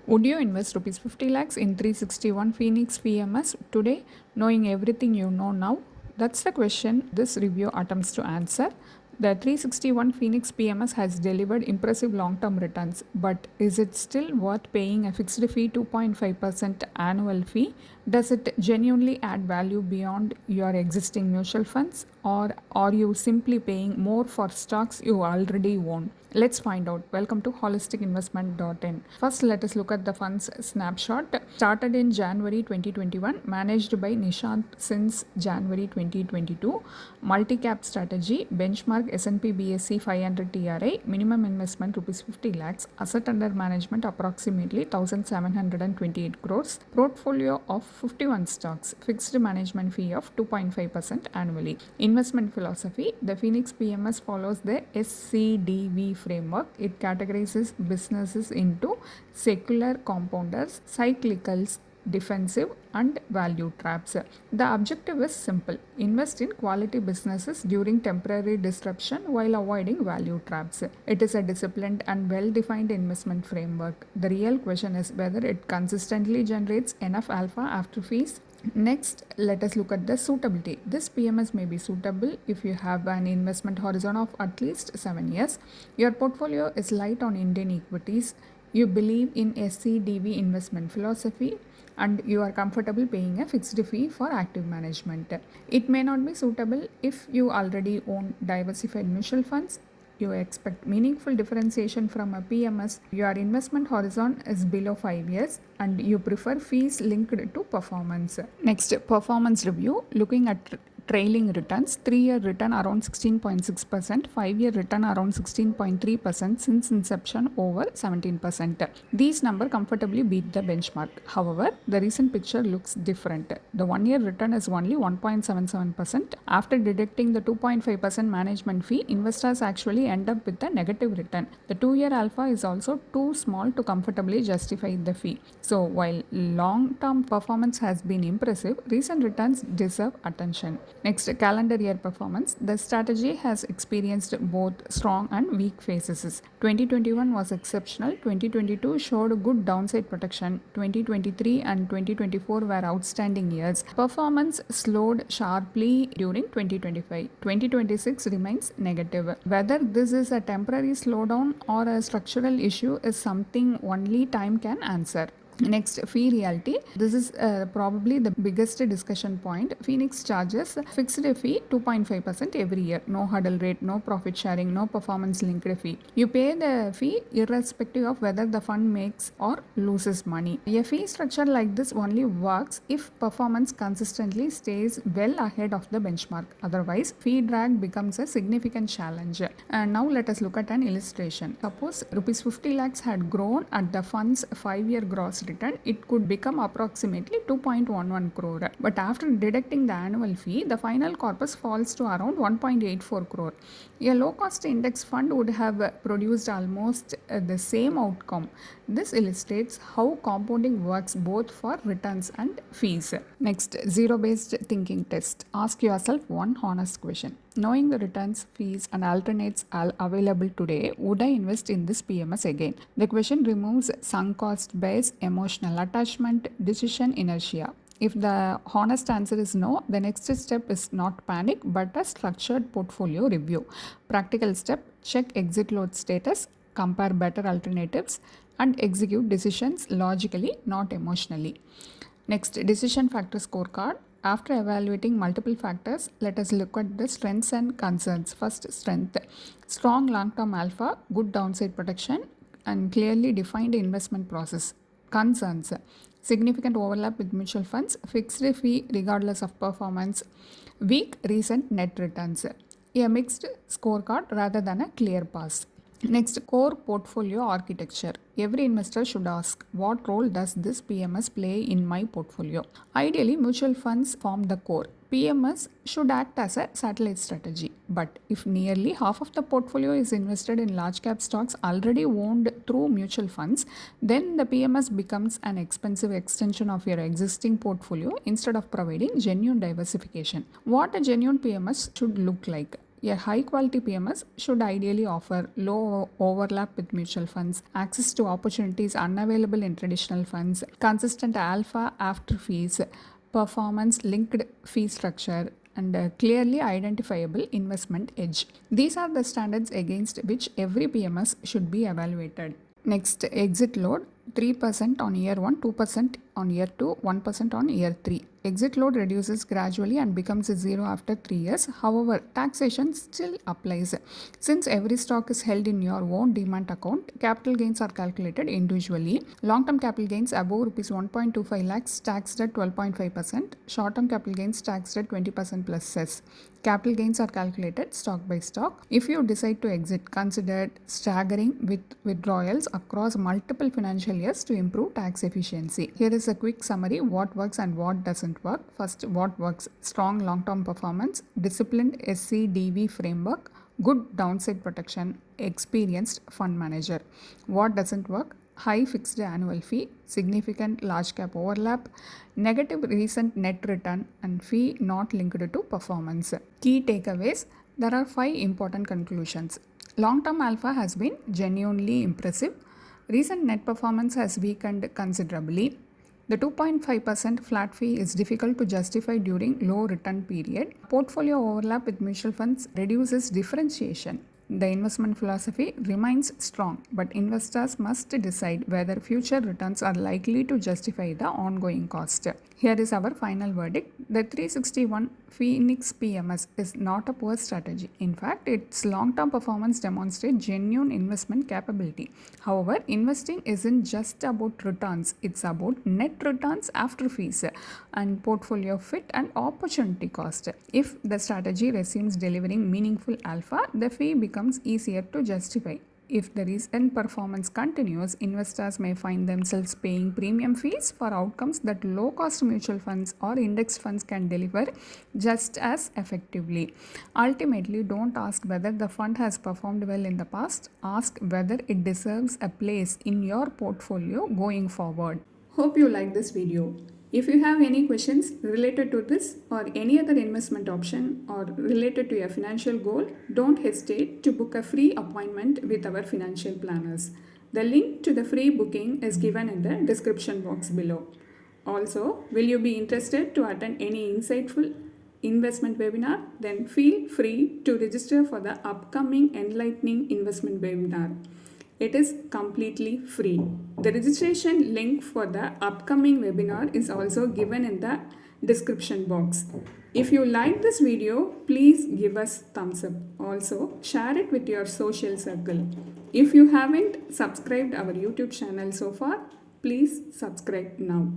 Would you invest rupees 50 lakhs in 361 Phoenix PMS today, knowing everything you know now? That's the question this review attempts to answer. The 361 Phoenix PMS has delivered impressive long term returns, but is it still worth paying a fixed fee 2.5% annual fee? Does it genuinely add value beyond your existing mutual funds, or are you simply paying more for stocks you already own? Let's find out. Welcome to holisticinvestment.in. First, let us look at the fund's snapshot. Started in January 2021, managed by Nishant since January 2022. Multi-cap strategy, benchmark S&P BSE 500 TRI, minimum investment rupees 50 lakhs, asset under management approximately 1728 crores, portfolio of 51 stocks, fixed management fee of 2.5% annually. Investment philosophy, the Phoenix PMS follows the SCDV framework. It categorizes businesses into secular compounders, cyclicals, defensive, and value traps. The objective is simple: invest in quality businesses during temporary disruption while avoiding value traps. It is a disciplined and well defined investment framework. The real question is whether it consistently generates enough alpha after fees. Next, let us look at the suitability. This PMS may be suitable if you have an investment horizon of at least 7 years, your portfolio is light on Indian equities, you believe in SCDV investment philosophy, and you are comfortable paying a fixed fee for active management. It may not be suitable if you already own diversified mutual funds, you expect meaningful differentiation from a PMS, your investment horizon is below 5 years, and you prefer fees linked to performance. Next, performance review. Looking at trailing returns, 3-year return around 16.6%, 5-year return around 16.3% since inception over 17%. These numbers comfortably beat the benchmark. However, the recent picture looks different. The 1-year return is only 1.77%. After deducting the 2.5% management fee, investors actually end up with a negative return. The 2-year alpha is also too small to comfortably justify the fee. So while long-term performance has been impressive, recent returns deserve attention. Next, calendar year performance. The strategy has experienced both strong and weak phases. 2021 was exceptional. 2022 showed good downside protection. 2023 and 2024 were outstanding years. Performance slowed sharply during 2025. 2026 remains negative. Whether this is a temporary slowdown or a structural issue is something only time can answer. Next, fee reality. This is probably the biggest discussion point. Phoenix charges fixed fee 2.5% every year. No hurdle rate, no profit sharing, no performance linked fee. You pay the fee irrespective of whether the fund makes or loses money. A fee structure like this only works if performance consistently stays well ahead of the benchmark. Otherwise, fee drag becomes a significant challenge. And now let us look at an illustration. Suppose rupees 50 lakhs had grown at the fund's 5-year gross return, it could become approximately 2.11 crore. But after deducting the annual fee, the final corpus falls to around 1.84 crore. A low-cost index fund would have produced almost the same outcome. This illustrates how compounding works both for returns and fees. Next, zero-based thinking test. Ask yourself one honest question. Knowing the returns, fees, and alternates are available today, would I invest in this PMS again? The question removes sunk cost bias, emotional attachment, decision inertia. If the honest answer is no, the next step is not panic but a structured portfolio review. Practical step: check exit load status, compare better alternatives, and execute decisions logically, not emotionally. Next, decision factor scorecard. After evaluating multiple factors, let us look at the strengths and concerns. First, strength: strong long-term alpha, good downside protection, and clearly defined investment process. Concerns: significant overlap with mutual funds, fixed fee regardless of performance, weak recent net returns. A mixed scorecard rather than a clear pass. Next, core portfolio architecture. Every investor should ask, what role does this PMS play in my portfolio? Ideally, mutual funds form the core. PMS should act as a satellite strategy. But if nearly half of the portfolio is invested in large cap stocks already owned through mutual funds, then the PMS becomes an expensive extension of your existing portfolio instead of providing genuine diversification. What a genuine PMS should look like. A high quality PMS should ideally offer low overlap with mutual funds, access to opportunities unavailable in traditional funds, consistent alpha after fees, performance linked fee structure, and a clearly identifiable investment edge. These are the standards against which every PMS should be evaluated. Next, exit load 3% on year 1, 2% on year 2, 1% on year 3. Exit load reduces gradually and becomes zero after 3 years. However, taxation still applies. Since every stock is held in your own demat account, capital gains are calculated individually. Long-term capital gains above rupees 1.25 lakhs taxed at 12.5%. Short-term capital gains taxed at 20% plus cess. Capital gains are calculated stock by stock. If you decide to exit, consider staggering with withdrawals across multiple financial years to improve tax efficiency. Here is a quick summary: what works and what doesn't work. First, what works: strong long-term performance, disciplined SCDV framework, good downside protection, experienced fund manager. What doesn't work: high fixed annual fee, significant large cap overlap, negative recent net return, and fee not linked to performance. Key takeaways: there are 5 important conclusions. Long term alpha has been genuinely impressive. Recent net performance has weakened considerably. The 2.5% flat fee is difficult to justify during low return period. Portfolio overlap with mutual funds reduces differentiation. The investment philosophy remains strong, but investors must decide whether future returns are likely to justify the ongoing cost. Here is our final verdict. The 361 Phoenix PMS is not a poor strategy. In fact, its long-term performance demonstrates genuine investment capability. However, investing isn't just about returns, it's about net returns after fees and portfolio fit and opportunity cost. If the strategy resumes delivering meaningful alpha, the fee becomes easier to justify. If the recent performance continues, investors may find themselves paying premium fees for outcomes that low cost mutual funds or index funds can deliver just as effectively. Ultimately, don't ask whether the fund has performed well in the past, ask whether it deserves a place in your portfolio going forward. Hope you like this video. If you have any questions related to this or any other investment option or related to your financial goal, don't hesitate to book a free appointment with our financial planners. The link to the free booking is given in the description box below. Also, will you be interested to attend any insightful investment webinar? Then feel free to register for the upcoming enlightening investment webinar. It is completely free. The registration link for the upcoming webinar is also given in the description box. If you like this video, please give us thumbs up. Also, share it with your social circle. If you haven't subscribed our YouTube channel so far, please subscribe now.